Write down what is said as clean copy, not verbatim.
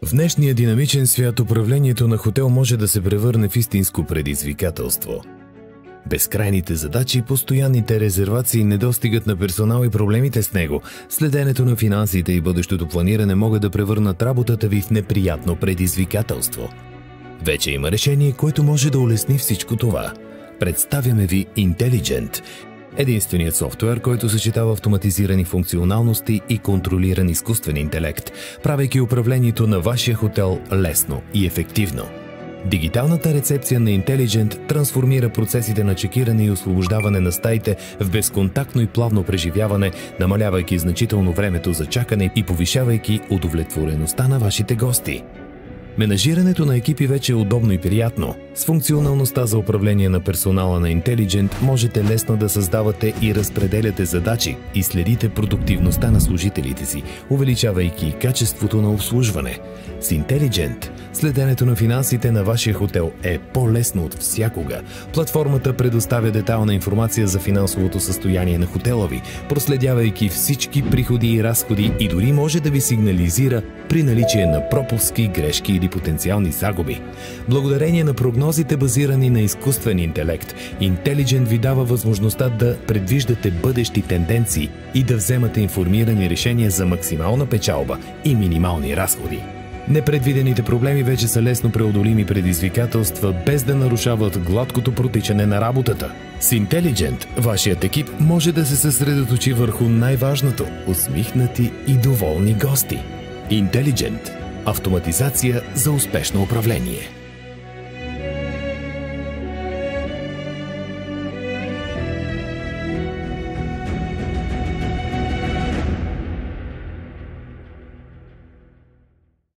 В днешния динамичен свят управлението на хотел може да се превърне в истинско предизвикателство. Безкрайните задачи, постоянните резервации, недостигът на персонал и проблемите с него, следенето на финансите и бъдещото планиране могат да превърнат работата ви в неприятно предизвикателство. Вече има решение, което може да улесни всичко това. Представяме ви Intelligent, единственият софтуер, който съчетава автоматизирани функционалности и контролиран изкуствен интелект, правейки управлението на вашия хотел лесно и ефективно. Дигиталната рецепция на Intelligent трансформира процесите на чекиране и освобождаване на стаите в безконтактно и плавно преживяване, намалявайки значително времето за чакане и повишавайки удовлетвореността на вашите гости. Менажирането на екипи вече е удобно и приятно. С функционалността за управление на персонала на Intelligent можете лесно да създавате и разпределяте задачи и следите продуктивността на служителите си, увеличавайки качеството на обслужване. С Intelligent следенето на финансите на вашия хотел е по-лесно от всякога. Платформата предоставя детайлна информация за финансовото състояние на хотела ви, проследявайки всички приходи и разходи, и дори може да ви сигнализира при наличие на пропуски, грешки или потенциални загуби. Благодарение на прогнозите, базирани на изкуствен интелект, Intelligent ви дава възможността да предвиждате бъдещи тенденции и да вземате информирани решения за максимална печалба и минимални разходи. Непредвидените проблеми вече са лесно преодолими предизвикателства, без да нарушават гладкото протичане на работата. С Intelligent вашият екип може да се съсредоточи върху най-важното – усмихнати и доволни гости. Intelligent – автоматизация за успешно управление.